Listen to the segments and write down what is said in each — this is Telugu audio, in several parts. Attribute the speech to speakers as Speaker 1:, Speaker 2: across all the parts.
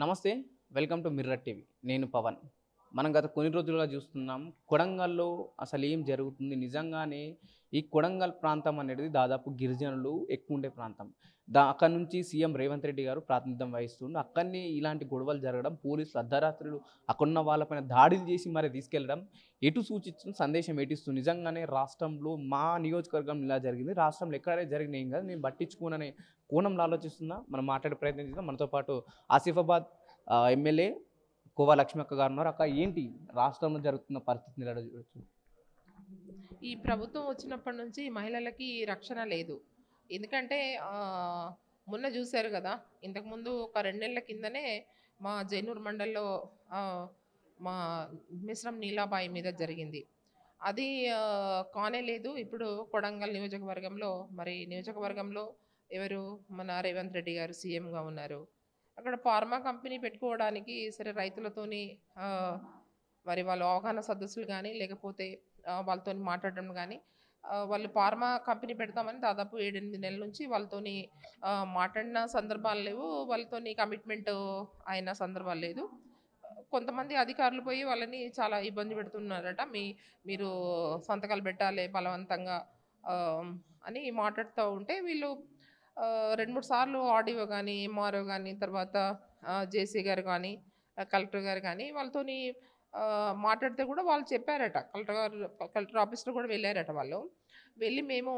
Speaker 1: నమస్తే. Welcome to mirror TV. నేను పవన్. మనం గత కొన్ని రోజులుగా చూస్తున్నాం. కొడంగల్‌లో అసలేం జరుగుతుంది? నిజంగానే ఈ కొడంగల్ ప్రాంతం అనేది దాదాపు గిరిజనులు ఎక్కువుండే ప్రాంతం. అక్కడి నుంచి సీఎం రేవంత్ రెడ్డి గారు ప్రాతినిధ్యం వహిస్తుండు. అక్కడనే ఇలాంటి గొడవలు జరగడం, పోలీసులు అర్ధరాత్రులు అక్కడున్న వాళ్ళపైన దాడులు చేసి మరి తీసుకెళ్లడం ఎటు సూచిస్తుంది? సందేశం ఎటిస్తుంది? నిజంగానే రాష్ట్రంలో మా నియోజకవర్గంలో ఇలా జరిగింది. రాష్ట్రంలో ఎక్కడైతే జరిగినా ఏం కాదు. నేను పట్టించుకోననే కోణంలో ఆలోచిస్తున్నా. మనం మాట్లాడే ప్రయత్నం చేద్దాం. మనతో పాటు ఆసిఫాబాద్ ఎమ్మెల్యే కోవా లక్ష్మక్క గారు ఉన్నారు. అక్క ఏంటి రాష్ట్రంలో జరుగుతున్న పరిస్థితిని ఎలా చూడొచ్చు?
Speaker 2: ఈ ప్రభుత్వం వచ్చినప్పటి నుంచి మహిళలకి రక్షణ లేదు. ఎందుకంటే మొన్న చూశారు కదా! ఇంతకుముందు ఒక 2 నెలల కిందనే మా జైనూర్ మండల్లో ఆహ్, మా మిశ్రమ్ నీలాబాయి మీద జరిగింది. అది కానే లేదు. ఇప్పుడు కొడంగల్ నియోజకవర్గంలో మరి నియోజకవర్గంలో ఎవరు మన రేవంత్ రెడ్డి గారు సీఎంగా ఉన్నారు. అక్కడ ఫార్మా కంపెనీ పెట్టుకోవడానికి సరే రైతులతోని ఆహ్, మరి వాళ్ళు అవగాహన సదస్సులు గానీ, లేకపోతే వాళ్ళతోని మాట్లాడడం గానీ, వాళ్ళు ఫార్మా కంపెనీ పెడతామని దాదాపు 7, 8 నెలల నుంచి వాళ్ళతోని మాట్లాడిన సందర్భాలు లేవు. వాళ్ళతోని కమిట్మెంట్ అయిన సందర్భాలు లేదు. కొంతమంది అధికారులు పోయి వాళ్ళని చాలా ఇబ్బంది పెడుతున్నారట. మీరు సంతకాలు పెట్టాలి బలవంతంగా ఆహ్, అని మాట్లాడుతూ ఉంటే వీళ్ళు 2, 3 సార్లు ఆర్డీఓ గానీ, ఎంఆర్ఓ గానీ, తర్వాత జేసీ గారు గానీ, కలెక్టర్ గారు గానీ వాళ్ళతోని మాట్లాడితే కూడా వాళ్ళు చెప్పారట. కలెక్టర్ ఆఫీస్‌లో కూడా వెళ్ళారట వాళ్ళు. వెళ్ళి మేము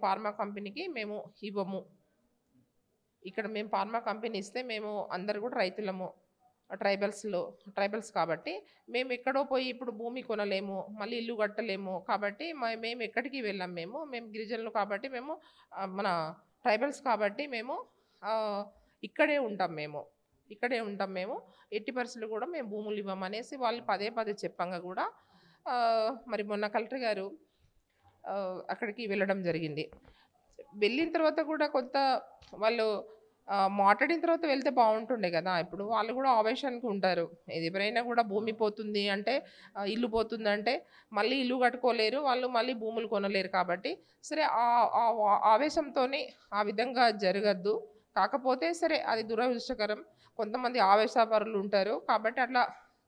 Speaker 2: ఫార్మా కంపెనీకి మేము ఇవ్వము. ఇక్కడ మేము ఫార్మా కంపెనీ ఇస్తే మేము అందరూ కూడా రైతులము. ట్రైబల్స్ కాబట్టి మేమెక్కడో పోయి ఇప్పుడు భూమి కొనలేము. మళ్ళీ ఇల్లు కట్టలేము. కాబట్టి మేము ఎక్కడికి వెళ్ళం మేము. మేము గిరిజనులు కాబట్టి మేము మన ట్రైబల్స్ కాబట్టి మేము ఆహ్, ఇక్కడే ఉంటాం మేము. ఇక్కడే ఉంటాం మేము. ఎట్టి పరిస్థితుల్లో కూడా మేము భూములు ఇవ్వమనేసి వాళ్ళు పదే పదే చెప్పంగా కూడా మరి మొన్న కలెక్టర్ గారు అక్కడికి వెళ్ళడం జరిగింది. వెళ్ళిన తర్వాత కూడా కొంత వాళ్ళు మాట్లాడిన తర్వాత వెళ్తే బావుంటుండే గదా! ఇప్పుడు వాళ్ళు గూడా ఆవేశానికి ఉంటారు. ఎవరైనా గూడా భూమి పోతుంది అంటే, ఇల్లు పోతుందంటే, మళ్ళీ ఇల్లు కట్టుకోలేరు. వాళ్ళు మళ్ళీ భూములు కొనలేరు కాబట్టి, సరే ఆవేశంతోని ఆ విధంగా జరగద్దు. కాకపోతే సరే అది దురదృష్టకరం. కొంతమంది ఆవేశపరులుంటారు. కాబట్టి అట్లా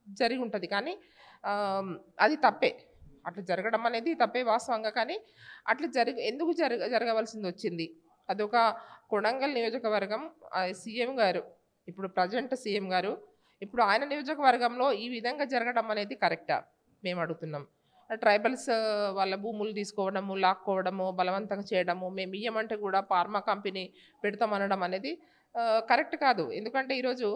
Speaker 2: జరిగుంటది. కానీ అది తప్పే. అట్లా జరగడం అనేది తప్పే వాస్తవంగా. కానీ అట్లా ఎందుకు జరగవలసిందొచ్చింది? అదొక కొడంగల్ నియోజకవర్గం సీఎం గారు, ఇప్పుడు ప్రెజెంట్ సీఎం గారు, ఇప్పుడు ఆయన నియోజకవర్గంలో ఈ విధంగా జరగడం అనేది కరెక్టా? మేము అడుగుతున్నాం. ట్రైబల్స్ వాళ్ళ భూములు తీసుకోవడము, లాక్కోవడము, బలవంతంగా చేయడము, మేము ఇయ్యమంటే కూడా ఫార్మా కంపెనీ పెడతామనడం అనేది కరెక్ట్ కాదు. ఎందుకంటే ఈరోజు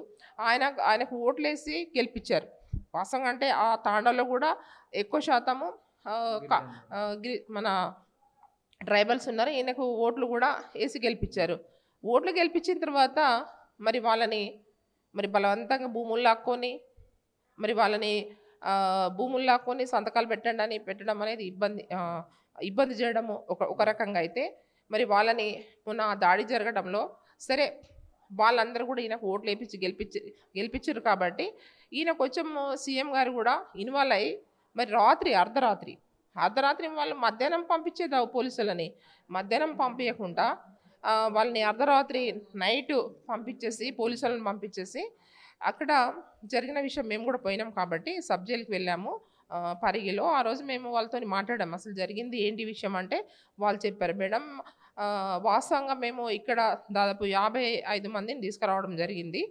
Speaker 2: ఆయనకు ఓట్లేసి గెలిపించారు. వాస్తవంగా అంటే ఆ తాండాలో కూడా ఎక్కువ శాతము మన ట్రైబల్స్ ఉన్నారు. ఈయనకు ఓట్లు కూడా ఏసి గెలిపించారు. ఓట్లు గెలిపించిన తర్వాత మరి వాళ్ళని బలవంతంగా భూములు లాక్కొని వాళ్ళని భూములు లాక్కొని సంతకాలు పెట్టడం అనేది ఇబ్బంది చేయడము ఒక రకంగా అయితే, మరి వాళ్ళని మొన్న దాడి జరగడంలో సరే వాళ్ళందరూ కూడా ఈయనకు ఓట్లు వేపించి గెలిపించారు కాబట్టి ఈయన కొంచెం సీఎం గారు కూడా ఇన్వాల్వ్ అయ్యి మరి అర్ధరాత్రి వాళ్ళు మధ్యాహ్నం పంపించేదా పోలీసులని మధ్యాహ్నం పంపించకుండా వాళ్ళని అర్ధరాత్రి నైటు పంపించేసి పోలీసులను పంపించేసి అక్కడ జరిగిన విషయం మేము కూడా పోయినాం కాబట్టి సబ్ జైలుకి వెళ్ళాము పరిగిలో. ఆ రోజు మేము వాళ్ళతోని మాట్లాడాము. అసలు జరిగింది ఏంటి విషయం అంటే వాళ్ళు చెప్పారు, మేడం వాస్తవంగా మేము ఇక్కడ దాదాపు 55 మందిని తీసుకురావడం జరిగింది.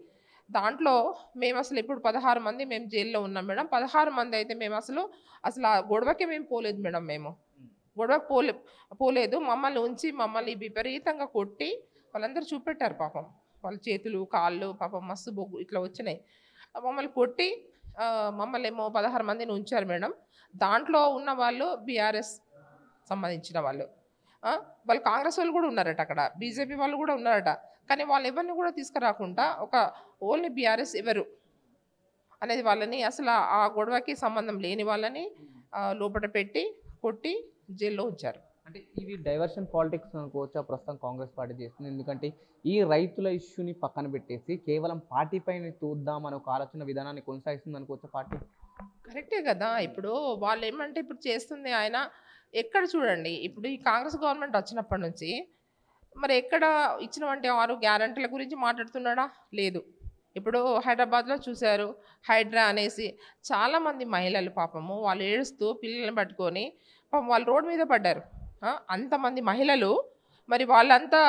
Speaker 2: దాంట్లో మేము అసలు ఇప్పుడు 16 మంది మేము జైల్లో ఉన్నాం మేడం. 16 మంది అయితే మేము అసలు ఆ గొడవకే మేము పోలేదు మేడం. మేము గొడవకు పోలేదు. మమ్మల్ని ఉంచి మమ్మల్ని విపరీతంగా కొట్టి వాళ్ళందరూ చూపెట్టారు పాపం. వాళ్ళ చేతులు, కాళ్ళు పాపం మస్తు బొగ్గు ఇట్లా వచ్చినాయి. మమ్మల్ని కొట్టి మమ్మల్నేమో 16 మందిని ఉంచారు మేడం. దాంట్లో ఉన్న వాళ్ళు బీఆర్ఎస్ సంబంధించిన వాళ్ళు. వాళ్ళు కాంగ్రెస్ వాళ్ళు కూడా ఉన్నారట అక్కడ. బీజేపీ వాళ్ళు కూడా ఉన్నారట. కానీ వాళ్ళు ఎవరిని కూడా తీసుకురాకుండా ఒక ఓన్లీ బీఆర్ఎస్ ఎవరు అనేది వాళ్ళని అసలు ఆ గొడవకి సంబంధం లేని వాళ్ళని లోపల పెట్టి కొట్టి జైల్లో ఉంచారు.
Speaker 1: అంటే ఇవి డైవర్షన్ పాలిటిక్స్ అనుకోవచ్చా ప్రస్తుతం కాంగ్రెస్ పార్టీ చేస్తుంది? ఎందుకంటే ఈ రైతుల ఇష్యూని పక్కన పెట్టేసి కేవలం పార్టీ పైన చూద్దామని ఒక ఆలోచన విధానాన్ని కొనసాగిస్తుంది అనుకోవచ్చా పార్టీ?
Speaker 2: కరెక్టే కదా! ఇప్పుడు వాళ్ళు ఏమంటే ఇప్పుడు చేస్తుంది ఆయన ఎక్కడ చూడండి, ఇప్పుడు ఈ కాంగ్రెస్ గవర్నమెంట్ వచ్చినప్పటి నుంచి మరి ఎక్కడ ఇచ్చినవంటి 6 గ్యారంటీల గురించి మాట్లాడుతున్నాడా? లేదు. ఇప్పుడు హైదరాబాద్లో చూశారు, హైడ్రా అనేసి చాలామంది మహిళలు పాపము వాళ్ళు ఏడుస్తూ పిల్లల్ని పట్టుకొని పాపం వాళ్ళు రోడ్డు మీద పడ్డారు. అంతమంది మహిళలు మరి వాళ్ళంతా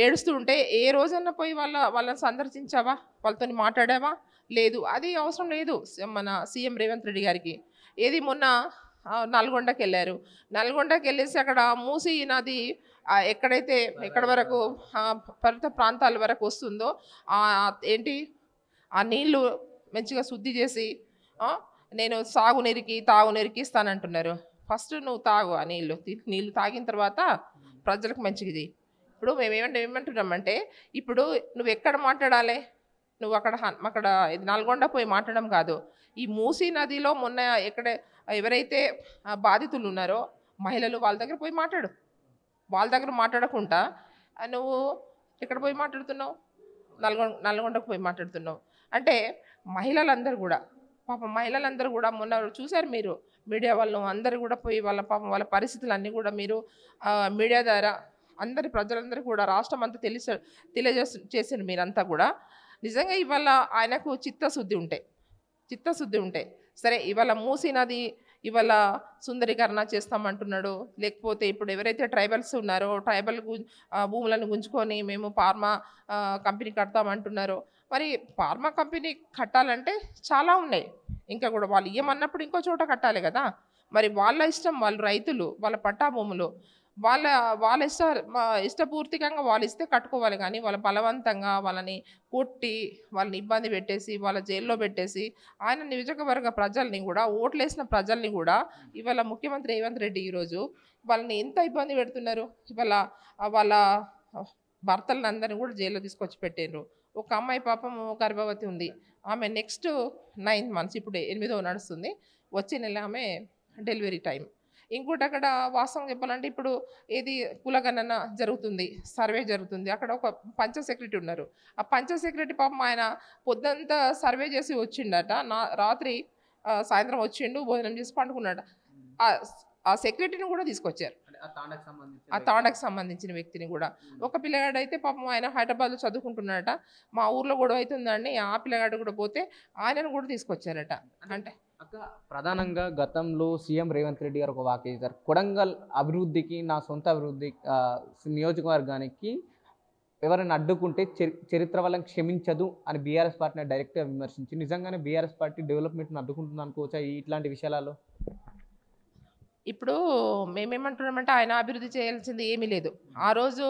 Speaker 2: ఏడుస్తూ ఉంటే ఏ రోజన్నా పోయి వాళ్ళని సందర్శించావా, వాళ్ళతో మాట్లాడావా? లేదు. అది అవసరం లేదు మన సీఎం రేవంత్ రెడ్డి గారికి. ఏది మొన్న నల్గొండకి వెళ్ళారు. నల్గొండకి వెళ్ళేసి అక్కడ మూసీ నది ఎక్కడైతే ఎక్కడ వరకు పరిత ప్రాంతాల వరకు వస్తుందో ఏంటి ఆ నీళ్లు మంచిగా శుద్ధి చేసి నేను సాగునీరికి తాగునీరికి ఇస్తానంటున్నారు. ఫస్ట్ నువ్వు తాగు ఆ నీళ్ళు తాగిన తర్వాత ప్రజలకు మంచిది. ఇప్పుడు మేము ఏమంటున్నామంటే ఇప్పుడు నువ్వు ఎక్కడ మాట్లాడాలి, నువ్వు అక్కడ ఇది నల్గొండ పోయి మాట్లాడడం కాదు. ఈ మూసీ నదిలో మొన్న ఎవరైతే బాధితులు ఉన్నారో మహిళలు వాళ్ళ దగ్గర పోయి మాట్లాడు. వాళ్ళ దగ్గర మాట్లాడకుండా నువ్వు ఎక్కడ పోయి మాట్లాడుతున్నావు, నల్గొండకు పోయి మాట్లాడుతున్నావు. అంటే మహిళలందరూ కూడా పాపం మహిళలందరూ కూడా మొన్న చూశారు మీరు, మీడియా వాళ్ళు అందరూ కూడా పోయి వాళ్ళ పాపం వాళ్ళ పరిస్థితులన్నీ కూడా మీరు మీడియా ద్వారా ప్రజలందరూ కూడా రాష్ట్రం అంతా తెలియజేసారు మీరంతా కూడా. నిజంగా ఇవాళ ఆయనకు చిత్తశుద్ధి ఉంటే సరే ఇవాళ మూసీ నది ఇవాళ సుందరీకరణ చేస్తామంటున్నాడు. లేకపోతే ఇప్పుడు ఎవరైతే ట్రైబల్స్ ఉన్నారో ట్రైబల్ భూములను గుంజుకొని మేము ఫార్మా కంపెనీ కడతామంటున్నారో, మరి ఫార్మా కంపెనీ కట్టాలంటే చాలా ఉన్నాయి. ఇంకా కూడా వాళ్ళు ఇయ్యమన్నప్పుడు ఇంకో చోట కట్టాలి కదా. మరి వాళ్ళ ఇష్టం, వాళ్ళు రైతులు, వాళ్ళ పట్టా భూములు వాళ్ళ ఇష్టపూర్తికంగా వాళ్ళు ఇస్తే కట్టుకోవాలి. కానీ వాళ్ళ బలవంతంగా వాళ్ళని కొట్టి వాళ్ళని ఇబ్బంది పెట్టేసి వాళ్ళ జైల్లో పెట్టేసి ఆయన నియోజకవర్గ ప్రజల్ని కూడా ఓట్లేసిన ప్రజల్ని కూడా ఇవాళ ముఖ్యమంత్రి రేవంత్ రెడ్డి ఈరోజు వాళ్ళని ఎంత ఇబ్బంది పెడుతున్నారు. ఇవాళ వాళ్ళ భర్తలను అందరినీ కూడా జైల్లో తీసుకొచ్చి పెట్టారు. ఒక అమ్మాయి పాపం గర్భవతి ఉంది. ఆమె నెక్స్ట్ 9 months ఇప్పుడు 8వ నడుస్తుంది. వచ్చే నెల ఆమె డెలివరీ టైం. ఇంకోటి అక్కడ వాస్తవం చెప్పాలంటే ఇప్పుడు ఏది కులగణన జరుగుతుంది, సర్వే జరుగుతుంది. అక్కడ ఒక పంచ సెక్రటరీ ఉన్నారు. ఆ పంచ సెక్రటరీ పాపం ఆయన పొద్దంతా సర్వే చేసి వచ్చిండట. రాత్రి సాయంత్రం వచ్చిండు, భోజనం చేసి పండుకున్నాడు. ఆ సెక్రటరీని కూడా తీసుకొచ్చారు, ఆ తాండకు సంబంధించిన వ్యక్తిని కూడా. ఒక పిల్లగాడు అయితే పాపం ఆయన హైదరాబాద్లో చదువుకుంటున్నాడట. మా ఊర్లో గొడవ అవుతుందండి, ఆ పిల్లగాడు కూడా పోతే ఆయనను కూడా తీసుకొచ్చారట. అంటే
Speaker 1: ప్రధానంగా గతంలో సీఎం రేవంత్ రెడ్డి గారు ఒక వ్యాఖ్య చేశారు, కొడంగల్ అభివృద్ధికి నా సొంత అభివృద్ధి నియోజకవర్గానికి ఎవరైనా అడ్డుకుంటే చరిత్ర వాళ్ళని క్షమించదు అని బీఆర్ఎస్ పార్టీని డైరెక్ట్గా విమర్శించి, నిజంగానే బీఆర్ఎస్ పార్టీ డెవలప్మెంట్ని అడ్డుకుంటుంది అనుకోవచ్చా ఇట్లాంటి విషయాలలో?
Speaker 2: ఇప్పుడు మేమేమంటున్నామంటే ఆయన అభివృద్ధి చేయాల్సింది ఏమీ లేదు. ఆ రోజు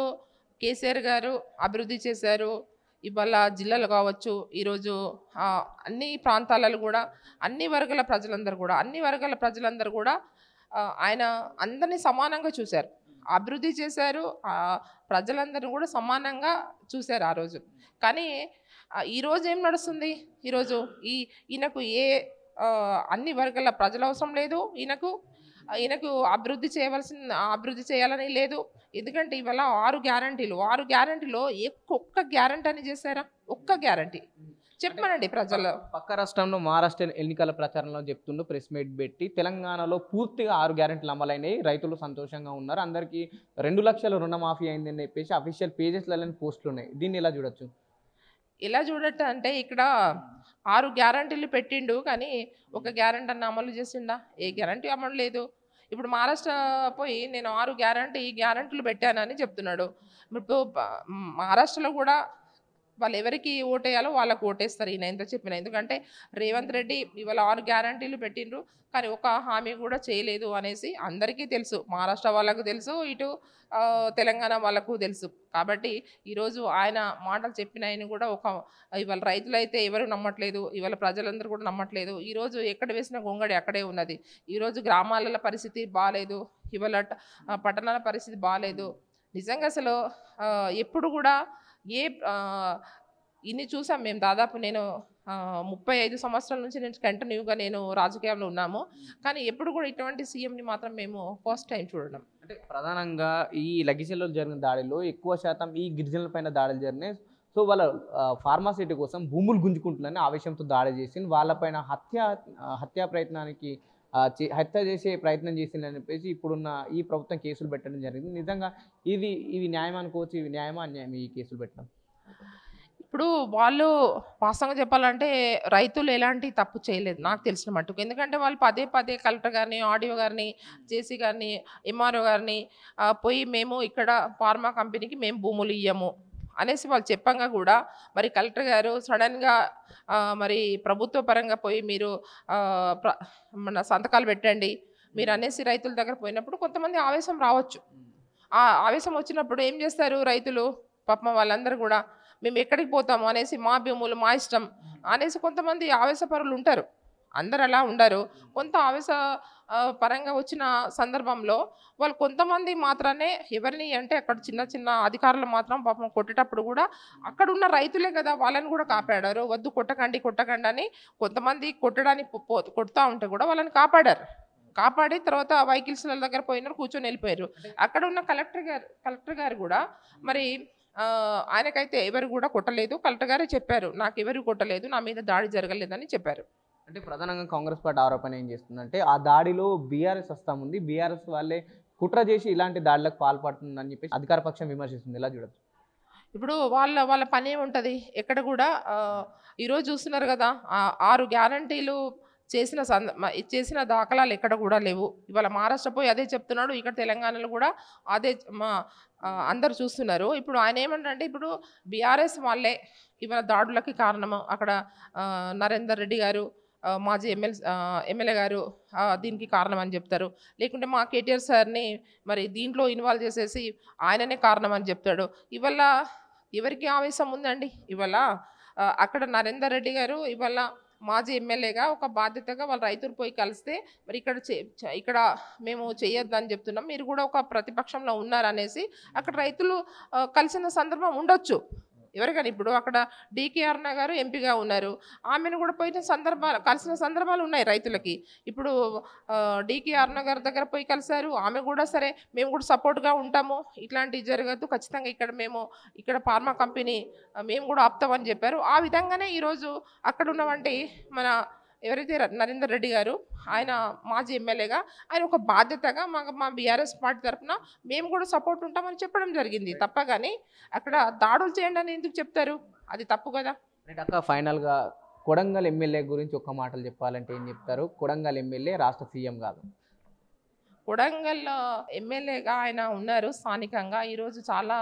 Speaker 2: కేసీఆర్ గారు అభివృద్ధి చేశారు. ఇవాళ జిల్లాలు కావచ్చు, ఈరోజు అన్ని ప్రాంతాలలో కూడా అన్ని వర్గాల ప్రజలందరూ కూడా ఆయన అందరినీ సమానంగా చూశారు, అభివృద్ధి చేశారు. ప్రజలందరూ కూడా సమానంగా చూశారు ఆ రోజు. కానీ ఈరోజు ఏం నడుస్తుంది? ఈరోజు ఈయనకు అన్ని వర్గాల ప్రజల అవసరం లేదు. ఈయనకు అభివృద్ధి చేయాలని లేదు. ఎందుకంటే ఇవాళ 6 గ్యారంటీలో ఒక్క గ్యారంటీ అని చేశారా? ఒక్క గ్యారంటీ చెప్పమనండి ప్రజలు.
Speaker 1: పక్క రాష్ట్రంలో మహారాష్ట్ర ఎన్నికల ప్రచారంలో చెప్తుండో ప్రెస్ మీట్ పెట్టి తెలంగాణలో పూర్తిగా 6 గ్యారెంటీలు అమలైనవి, రైతులు సంతోషంగా ఉన్నారు, అందరికీ 2 లక్షల రుణమాఫీ అయిందని చెప్పేసి అఫీషియల్ పేజెస్లలో పోస్టులు ఉన్నాయి. దీన్ని ఎలా చూడొచ్చు?
Speaker 2: ఎలా చూడట్టు అంటే ఇక్కడ 6 గ్యారంటీలు పెట్టిండు, కానీ ఒక గ్యారంటీ అన్న అమలు చేసిండా? ఏ గ్యారంటీ అమలు లేదు. ఇప్పుడు మహారాష్ట్ర పోయి నేను 6 గ్యారంటీలు పెట్టానని చెప్తున్నాడు. ఇప్పుడు మహారాష్ట్రలో కూడా వాళ్ళు ఎవరికి ఓటేయాలో వాళ్ళకు ఓటేస్తారు ఈయన ఎంత చెప్పినా. ఎందుకంటే రేవంత్ రెడ్డి ఇవాళ 6 గ్యారంటీలు పెట్టిండ్రు, కానీ ఒక హామీ కూడా చేయలేదు అనేసి అందరికీ తెలుసు. మహారాష్ట్ర వాళ్ళకు తెలుసు, ఇటు తెలంగాణ వాళ్ళకు తెలుసు. కాబట్టి ఈరోజు ఆయన మాటలు చెప్పిన ఆయన కూడా ఇవాళ రైతులైతే ఎవరు నమ్మట్లేదు, ఇవాళ ప్రజలందరూ కూడా నమ్మట్లేదు. ఈరోజు ఎక్కడ వేసిన గొంగడి అక్కడే ఉన్నది. ఈరోజు గ్రామాల పరిస్థితి బాగాలేదు, ఇవాళ పట్టణాల పరిస్థితి బాగాలేదు. నిజంగా అసలు ఎప్పుడు కూడా ఇన్ని చూసాం మేము. దాదాపు నేను 35 సంవత్సరాల నుంచి నేను కంటిన్యూగా నేను రాజకీయాల్లో ఉన్నాము, కానీ ఎప్పుడు కూడా ఇటువంటి సీఎంని మాత్రం మేము ఫస్ట్ టైం చూడడం.
Speaker 1: అంటే ప్రధానంగా ఈ లగిసెల్లో జరిగిన దాడిలో ఎక్కువ శాతం ఈ గిరిజనుల పైన దాడులు జరిగినాయి. సో వాళ్ళ ఫార్మాసిటీ కోసం భూములు గుంజుకుంటున్నారని ఆవేశంతో దాడి చేసి వాళ్ళపైన హత్యా ప్రయత్నానికి హత్య చేసే ప్రయత్నం చేసిందని చెప్పేసి ఇప్పుడున్న ఈ ప్రభుత్వం కేసులు పెట్టడం జరిగింది. నిజంగా ఇవి న్యాయం అనుకోవచ్చు? ఇవి న్యాయమా అన్యాయం ఈ కేసులు పెట్టడం?
Speaker 2: ఇప్పుడు వాళ్ళు వాస్తవంగా చెప్పాలంటే రైతులు ఎలాంటి తప్పు చేయలేదు నాకు తెలిసిన మట్టుకు. ఎందుకంటే వాళ్ళు పదే పదే కలెక్టర్ గారిని, ఆర్డీఓ గారిని, జేసీ గారిని, ఎంఆర్ఓ గారిని పోయి మేము ఇక్కడ ఫార్మా కంపెనీకి మేము భూములు ఇయ్యము అనేసి వాళ్ళు చెప్పంగా కూడా మరి కలెక్టర్ గారు సడన్‌గా మరి ప్రభుత్వ పరంగా పోయి మీరు మన సంతకాలు పెట్టండి మీరు అనేసి రైతుల దగ్గర పోయినప్పుడు కొంతమంది ఆవేశం రావచ్చు. ఆ ఆవేశం వచ్చినప్పుడు ఏం చేస్తారు రైతులు? పాపం వాళ్ళందరూ కూడా మేము ఎక్కడికి పోతాము అనేసి మా భూములు మా ఇష్టం అనేసి కొంతమంది ఆవేశపరులు ఉంటారు. అందరు అలా ఉండరు. కొంత పరంగా వచ్చిన సందర్భంలో వాళ్ళు కొంతమంది మాత్రమే ఎవరిని అంటే అక్కడ చిన్న చిన్న అధికారులు మాత్రం పాపం కొట్టేటప్పుడు కూడా అక్కడ ఉన్న రైతులే కదా వాళ్ళని కూడా కాపాడారు. వద్దు కొట్టకండి కొట్టకండి అని కొంతమంది కొట్టడానికి కొడతా ఉంటే కూడా వాళ్ళని కాపాడి తర్వాత వెహికల్స్ల దగ్గర పోయినారు, కూర్చొని వెళ్ళిపోయారు. అక్కడ ఉన్న కలెక్టర్ గారు కూడా మరి ఆయనకైతే ఎవరు కూడా కొట్టలేదు. కలెక్టర్ గారే చెప్పారు నాకు ఎవరు కొట్టలేదు, నా మీద దాడి జరగలేదని చెప్పారు.
Speaker 1: అంటే ప్రధానంగా కాంగ్రెస్ పార్టీ ఆరోపణ ఏం చేస్తుందంటే ఆ దాడిలో బీఆర్ఎస్ వస్తాం ఉంది, బీఆర్ఎస్ వాళ్ళే కుట్ర చేసి ఇలాంటి దాడులకు పాల్పడుతుందని చెప్పేసి అధికార పక్షం విమర్శిస్తుంది. ఎలా చూడొచ్చు?
Speaker 2: ఇప్పుడు వాళ్ళ పని ఏముంటుంది? ఎక్కడ కూడా ఈరోజు చూస్తున్నారు కదా 6 గ్యారంటీలు చేసిన దాఖలాలు ఎక్కడ కూడా లేవు. ఇవాళ మహారాష్ట్ర పోయి అదే చెప్తున్నాడు, ఇక్కడ తెలంగాణలో కూడా అదే అందరు చూస్తున్నారు. ఇప్పుడు ఆయన ఏమంటే ఇప్పుడు బీఆర్ఎస్ వాళ్ళే ఇవాళ దాడులకి కారణము. అక్కడ నరేందర్ రెడ్డి గారు మాజీ ఎమ్మెల్యే గారు దీనికి కారణం అని చెప్తారు. లేకుంటే మా కేటీఆర్ సార్ని మరి దీంట్లో ఇన్వాల్వ్ చేసేసి ఆయననే కారణం అని చెప్తాడు. ఇవాళ ఎవరికి ఆవేశం ఉందండి? ఇవాళ అక్కడ నరేందర్ రెడ్డి గారు ఇవాళ మాజీ ఎమ్మెల్యేగా ఒక బాధ్యతగా వాళ్ళ రైతులు పోయి కలిస్తే మరి ఇక్కడ మేము చేయొద్దని చెప్తున్నాం, మీరు కూడా ఒక ప్రతిపక్షంలో ఉన్నారనేసి అక్కడ రైతులు కలిసిన సందర్భం ఉండొచ్చు ఎవరికైనా. ఇప్పుడు అక్కడ డీకే అరుణ గారు ఎంపీగా ఉన్నారు, ఆమెను కూడా కలిసిన సందర్భాలు ఉన్నాయి రైతులకి. ఇప్పుడు డీకే అరుణ గారి దగ్గర పోయి కలిశారు, ఆమె కూడా సరే మేము కూడా సపోర్ట్గా ఉంటాము, ఇట్లాంటివి జరగద్దు ఖచ్చితంగా ఇక్కడ ఫార్మా కంపెనీ మేము కూడా ఆపుతామని చెప్పారు. ఆ విధంగానే ఈరోజు అక్కడ ఉన్నవంటి మన ఎవరైతే నరేందర్ రెడ్డి గారు ఆయన మాజీ ఎమ్మెల్యేగా ఆయన ఒక బాధ్యతగా మా బీఆర్ఎస్ పార్టీ తరఫున మేము కూడా సపోర్ట్ ఉంటామని చెప్పడం జరిగింది తప్ప. కానీ అక్కడ దాడులు చేయండి అని ఎందుకు చెప్తారు? అది తప్పు కదా.
Speaker 1: అక్క ఫైనల్గా కొడంగల్ ఎమ్మెల్యే గురించి ఒక్క మాటలు చెప్పాలంటే ఏం చెప్తారు? కొడంగల్ ఎమ్మెల్యే రాష్ట్ర సీఎం కాదు,
Speaker 2: కొడంగల్ ఎమ్మెల్యేగా ఆయన ఉన్నారు స్థానికంగా. ఈరోజు చాలా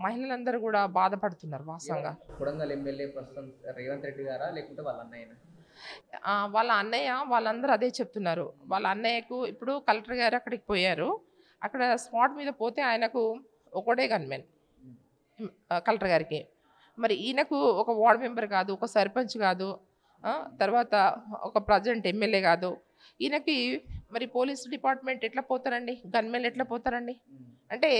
Speaker 2: మహిళలందరూ కూడా బాధపడుతున్నారు వాస్తవంగా.
Speaker 1: కొడంగల్ ఎమ్మెల్యే ప్రస్తుతం రేవంత్ రెడ్డి గారా లేకుంటే వాళ్ళ అన్నయ్యనా?
Speaker 2: వాళ్ళ అన్నయ్య వాళ్ళందరూ అదే చెప్తున్నారు. వాళ్ళ అన్నయ్యకు ఇప్పుడు కలెక్టర్ గారు అక్కడికి పోయారు, అక్కడ స్పాట్ మీద పోతే ఆయనకు ఒకటే గన్మెన్ కలెక్టర్ గారికి. మరి ఈయనకు ఒక వార్డ్ మెంబర్ కాదు, ఒక సర్పంచ్ కాదు, తర్వాత ఒక ప్రజెంట్ ఎమ్మెల్యే కాదు. ఈయనకి మరి పోలీస్ డిపార్ట్మెంట్ ఎట్లా పోతారండి? గన్మెన్ ఎట్లా పోతారండి? అంటే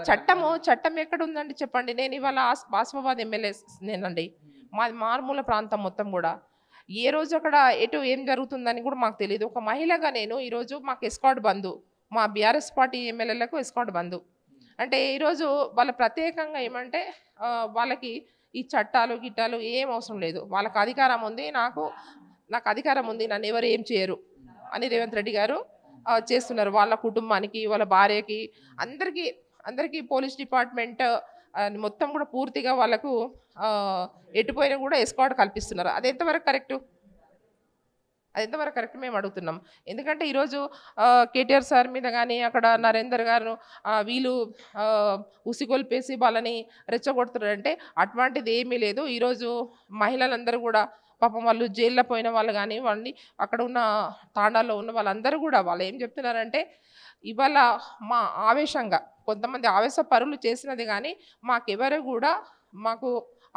Speaker 2: చట్టం ఎక్కడ ఉందండి చెప్పండి. నేను ఇవాళ ఆసిఫాబాద్ ఎమ్మెల్యే నేనండి, మాది మారుమూల ప్రాంతం మొత్తం కూడా. ఏ రోజు అక్కడ ఏం జరుగుతుందని కూడా మాకు తెలియదు. ఒక మహిళగా నేను ఈరోజు మాకు ఎస్కాట్ బంద్, మా బీఆర్ఎస్ పార్టీ ఎమ్మెల్యేలకు ఎస్కాట్ బంద్. అంటే ఈరోజు వాళ్ళ ప్రత్యేకంగా ఏమంటే వాళ్ళకి ఈ చట్టాలు గిట్టాలు ఏం అవసరం లేదు, వాళ్ళకి అధికారం ఉంది, నాకు అధికారం ఉంది, నన్ను ఎవరు ఏం చేయరు అని రేవంత్ రెడ్డి గారు చేస్తున్నారు. వాళ్ళ కుటుంబానికి, వాళ్ళ భార్యకి, అందరికీ పోలీస్ డిపార్ట్మెంట్ మొత్తం కూడా పూర్తిగా వాళ్ళకు ఎటుపోయినా కూడా ఎస్కాట్ కల్పిస్తున్నారు. అది ఎంతవరకు కరెక్టు? మేము అడుగుతున్నాం. ఎందుకంటే ఈరోజు కేటీఆర్ సార్ మీద కానీ అక్కడ నరేందర్ గారు వీళ్ళు ఉసిగొల్పేసి వాళ్ళని రెచ్చగొడుతున్నారంటే అటువంటిది ఏమీ లేదు. ఈరోజు మహిళలందరూ కూడా పాపం వాళ్ళు జైల్లో పోయిన వాళ్ళు కానీ వాళ్ళని అక్కడ ఉన్న తాండాల్లో ఉన్న వాళ్ళందరూ కూడా వాళ్ళు ఏం చెప్తున్నారంటే ఇవాళ మా ఆవేశంగా కొంతమంది ఆవేశ పరులు చేసినది కానీ మాకు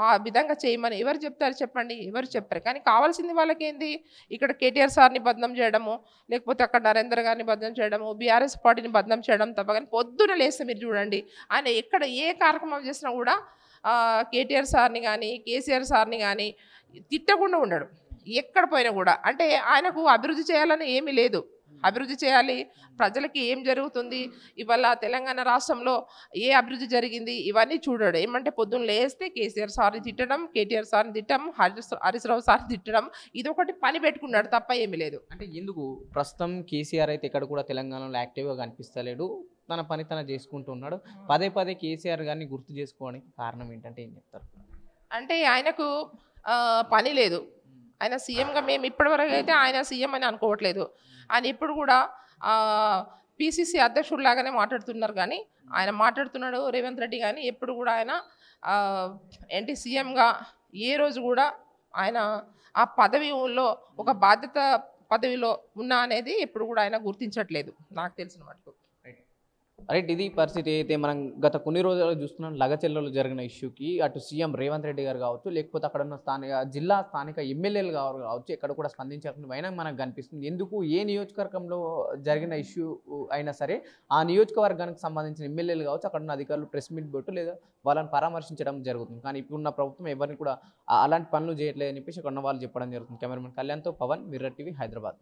Speaker 2: ఆ విధంగా చేయమని ఎవరు చెప్తారు చెప్పండి? ఎవరు చెప్పారు? కానీ కావాల్సింది వాళ్ళకి ఏంది? ఇక్కడ కేటీఆర్ సార్ని బదనం చేయడము, లేకపోతే అక్కడ నరేందర్ గారిని బదనం చేయడము, బీఆర్ఎస్ పార్టీని బదనం చేయడం తప్ప. కానీ పొద్దున లేస్తే మీరు చూడండి ఆయన ఎక్కడ ఏ కార్యక్రమం చేసినా కూడా కేటీఆర్ సార్ని కానీ కేసీఆర్ సార్ని కానీ తిట్టకుండా ఉండడు ఎక్కడ పోయినా కూడా. అంటే ఆయనకు అభివృద్ధి చేయాలని ఏమీ లేదు. అభివృద్ధి చేయాలి, ప్రజలకి ఏం జరుగుతుంది, ఇవాళ తెలంగాణ రాష్ట్రంలో ఏ అభివృద్ధి జరిగింది ఇవన్నీ చూడడు. ఏమంటే పొద్దున్న లేస్తే కేసీఆర్ సార్ని తిట్టడం, కేటీఆర్ సార్ని తిట్టడం, హరీష్ రావు సార్ని తిట్టడం, ఇదొకటి పని పెట్టుకున్నాడు తప్ప ఏమీ లేదు.
Speaker 1: అంటే ఎందుకు ప్రస్తుతం కేసీఆర్ అయితే ఇక్కడ కూడా తెలంగాణలో యాక్టివ్గా కనిపిస్తలేడు, తన పని తన చేసుకుంటూ ఉన్నాడు. పదే కేసీఆర్ గారిని గుర్తు చేసుకోవడానికి కారణం ఏంటంటే ఏం చెప్తారు?
Speaker 2: అంటే ఆయనకు పని లేదు. ఆయన సీఎంగా మేము ఇప్పటివరకు అయితే ఆయన సీఎం అని అనుకోవట్లేదు. ఆయన ఇప్పుడు కూడా పీసీసీ అధ్యక్షుడిలాగానే మాట్లాడుతున్నారు కానీ ఆయన మాట్లాడుతున్నాడు రేవంత్ రెడ్డి కానీ ఎప్పుడు కూడా ఆయన ఏంటి సీఎంగా ఏ రోజు కూడా ఆయన ఆ పదవిలో ఒక బాధ్యత పదవిలో ఉన్నా అనేది ఎప్పుడు కూడా ఆయన గుర్తించట్లేదు నాకు తెలిసిన మటుకు.
Speaker 1: రైట్, ఇది పరిస్థితి. అయితే మనం గత కొన్ని రోజులు చూస్తున్నాం లగచెర్లలో జరిగిన ఇష్యూకి అటు సీఎం రేవంత్ రెడ్డి గారు కావచ్చు, లేకపోతే అక్కడ ఉన్న స్థానిక ఎమ్మెల్యేలు కావచ్చు, ఎక్కడ కూడా స్పందించకుండా అయినా మనకు కనిపిస్తుంది. ఎందుకు ఏ నియోజకవర్గంలో జరిగిన ఇష్యూ అయినా సరే ఆ నియోజకవర్గానికి సంబంధించిన ఎమ్మెల్యేలు కావచ్చు, అక్కడ ఉన్న అధికారులు ప్రెస్ మీట్ పెట్టు లేదా వాళ్ళని పరామర్శించడం జరుగుతుంది. కానీ ఇప్పుడున్న ప్రభుత్వం ఎవరిని కూడా అలాంటి పనులు చేయట్లేదని చెప్పేసి అక్కడ ఉన్న వాళ్ళు చెప్పడం జరుగుతుంది. కెమెరామెన్ కళ్యాణ్తో పవన్, మిర్రర్ టీవీ, హైదరాబాద్.